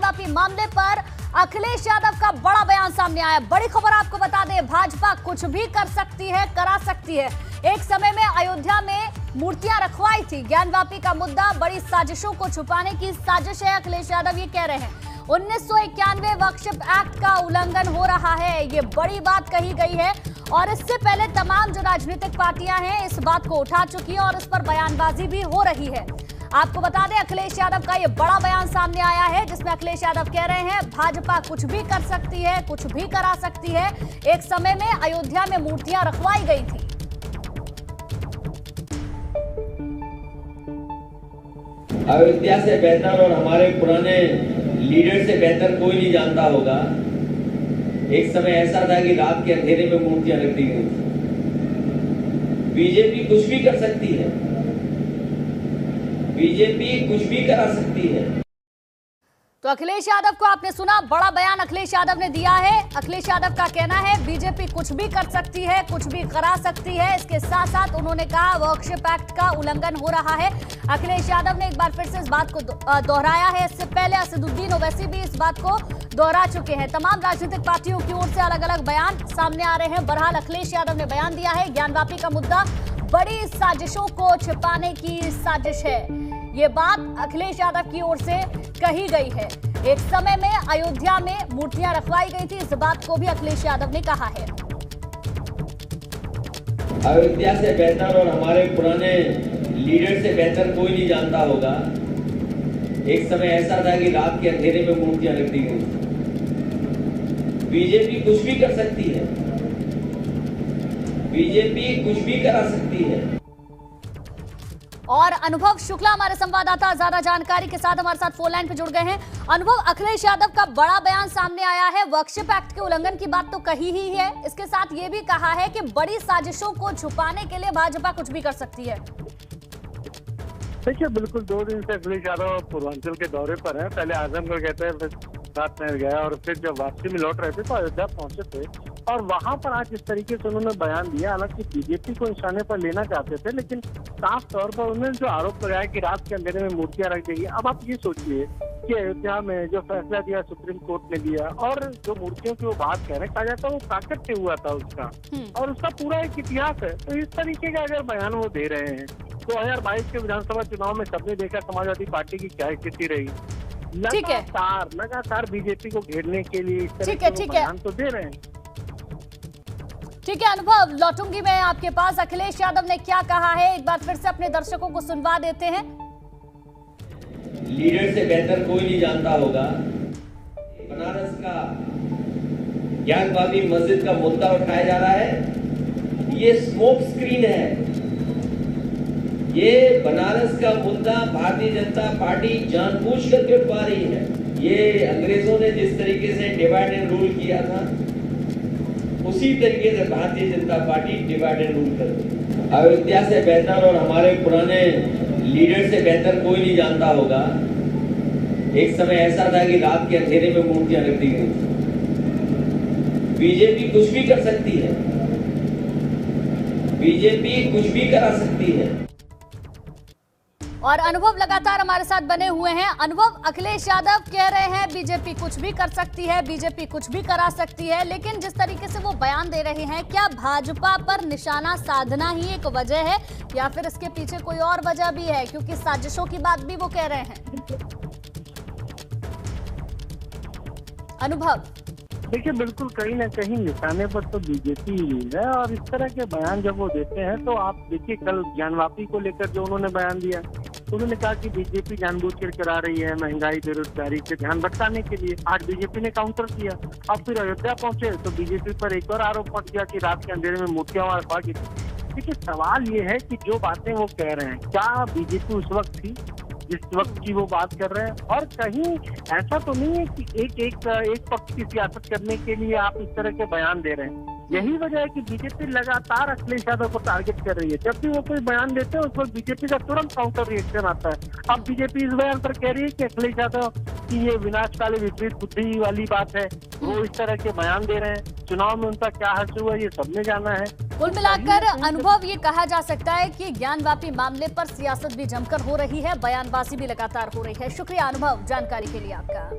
ज्ञानवापी मामले पर अखिलेश यादव का बड़ा बयान सामने आया। बड़ी खबर आपको बता दें, भाजपा कुछ भी कर सकती है, करा सकती है। एक समय में अयोध्या में मूर्तियां रखवाई थी। ज्ञानवापी का मुद्दा बड़ी साजिशों को छुपाने की साजिश है, अखिलेश यादव ये कह रहे हैं। 1991 वक्फ एक्ट का उल्लंघन हो रहा है, ये बड़ी बात कही गई है और इससे पहले तमाम जो राजनीतिक पार्टियां हैं इस बात को उठा चुकी हैं और इस पर बयानबाजी भी हो रही है। आपको बता दें, अखिलेश यादव का ये बड़ा बयान सामने आया है जिसमें अखिलेश यादव कह रहे हैं भाजपा कुछ भी कर सकती है, कुछ भी करा सकती है। एक समय में अयोध्या में मूर्तियां रखवाई गई थी। अयोध्या से बेहतर और हमारे पुराने लीडर से बेहतर कोई नहीं जानता होगा। एक समय ऐसा था कि रात के अंधेरे में मूर्तियां रख दी गई थी। बीजेपी कुछ भी कर सकती है, बीजेपी कुछ भी करा सकती है। तो अखिलेश यादव को आपने सुना, बड़ा बयान अखिलेश यादव ने दिया है। अखिलेश यादव का कहना है बीजेपी कुछ भी कर सकती है, कुछ भी करा सकती है। इसके साथ साथ उन्होंने कहा वक्फ एक्ट का उल्लंघन हो रहा है। अखिलेश यादव ने एक बार फिर से इस बात को दोहराया है। इससे पहले असदुद्दीन ओवैसी भी इस बात को दोहरा चुके हैं। तमाम राजनीतिक पार्टियों की ओर से अलग अलग बयान सामने आ रहे हैं। बहरहाल अखिलेश यादव ने बयान दिया है, ज्ञानवापी का मुद्दा बड़ी साजिशों को छिपाने की साजिश है। ये बात अखिलेश यादव की ओर से कही गई है। एक समय में अयोध्या में मूर्तियां रखवाई गई थी, इस बात को भी अखिलेश यादव ने कहा है। अयोध्या से बेहतर और हमारे पुराने लीडर से बेहतर कोई नहीं जानता होगा। एक समय ऐसा था कि रात के अंधेरे में मूर्तियां रख दी गई थी। बीजेपी कुछ भी कर सकती है, बीजेपी कुछ भी करा सकती है। और अनुभव शुक्ला हमारे संवाददाता ज्यादा जानकारी के साथ हमारे साथ फोन लाइन पे जुड़ गए हैं। अनुभव, अखिलेश यादव का बड़ा बयान सामने आया है। वक्फ एक्ट के उल्लंघन की बात तो कही ही है, इसके साथ ये भी कहा है कि बड़ी साजिशों को छुपाने के लिए भाजपा कुछ भी कर सकती है। देखिए, बिल्कुल 2 दिन से अखिलेश यादव पूर्वांचल के दौरे पर है। पहले आजमगढ़ कहते हैं, फिर रात में गया और फिर जब वापसी में लौट रहे थे तो अयोध्या पहुंचे थे और वहां पर आज इस तरीके से उन्होंने बयान दिया। हालांकि बीजेपी को निशाने पर लेना चाहते थे, लेकिन साफ तौर पर उन्होंने जो आरोप लगाया कि रात के अंधेरे में मूर्तियां रख देगी। अब आप ये सोचिए कि अयोध्या में जो फैसला दिया सुप्रीम कोर्ट ने दिया और जो मूर्तियों की वो बात कह रहे हैं, कहा जाता है वो काकट से हुआ था उसका और उसका पूरा एक इतिहास है। तो इस तरीके का अगर बयान वो दे रहे हैं, 2022 के विधानसभा चुनाव में सबने देखा समाजवादी पार्टी की क्या स्थिति रही। लगातार बीजेपी को घेरने के लिए इस तरह के बयान तो दे रहे हैं। ठीक है अनुभव, लौटूंगी मैं आपके पास। अखिलेश यादव ने क्या कहा है एक बार फिर से अपने दर्शकों को सुनवा देते हैं। लीडर से बेहतर कोई नहीं जानता होगा। बनारस का ज्ञानवापी मस्जिद का मुद्दा उठाया जा रहा है, ये स्मोक स्क्रीन है। ये बनारस का मुद्दा भारतीय जनता पार्टी जानबूझकर के उठवा रही है। ये अंग्रेजों ने जिस तरीके से डिवाइड एंड रूल किया था, उसी तरीके से Bharatiya Janata party divide and rule कर रही है। अयोध्या से बेहतर और हमारे पुराने लीडर से बेहतर कोई नहीं जानता होगा। एक समय ऐसा था कि रात के अंधेरे में मूर्तियां रख दी गई थी। बीजेपी कुछ भी कर सकती है, बीजेपी कुछ भी करा सकती है। और अनुभव लगातार हमारे साथ बने हुए हैं। अनुभव, अखिलेश यादव कह रहे हैं बीजेपी कुछ भी कर सकती है, बीजेपी कुछ भी करा सकती है, लेकिन जिस तरीके से वो बयान दे रहे हैं, क्या भाजपा पर निशाना साधना ही एक वजह है या फिर इसके पीछे कोई और वजह भी है? क्योंकि साजिशों की बात भी वो कह रहे हैं। अनुभव, देखिए, बिल्कुल कहीं ना कहीं निशाने पर तो बीजेपी ही है और इस तरह के बयान जब वो देते हैं तो आप देखिए, कल ज्ञानवापी को लेकर जो उन्होंने बयान दिया, उन्होंने कहा कि बीजेपी जानबूझकर करा रही है महंगाई बेरोजगारी से ध्यान भटकाने के लिए। आज बीजेपी ने काउंटर किया। अब फिर अयोध्या पहुंचे तो बीजेपी पर एक और आरोप मच गया कि रात के अंधेरे में मूर्तियां रखवा की। देखिए, सवाल ये है कि जो बातें वो कह रहे हैं, क्या बीजेपी उस वक्त थी जिस वक्त की वो बात कर रहे हैं? और कहीं ऐसा तो नहीं है कि एक पक्ष की सियासत करने के लिए आप इस तरह के बयान दे रहे हैं। यही वजह है कि बीजेपी लगातार अखिलेश यादव को टारगेट कर रही है। जब भी वो कोई बयान देते हैं उस वक्त बीजेपी का तुरंत काउंटर रिएक्शन आता है। अब बीजेपी इस बयान पर कह रही है कि अखिलेश यादव की ये विनाशकाली विपरीत बुद्धि वाली बात है, वो इस तरह के बयान दे रहे हैं। चुनाव में उनका क्या हश्र हुआ ये सबने जाना है। कुल मिलाकर अनुभव ये कहा जा सकता है कि ज्ञानवापी मामले पर सियासत भी जमकर हो रही है, बयानबाजी भी लगातार हो रही है। शुक्रिया अनुभव, जानकारी के लिए आपका।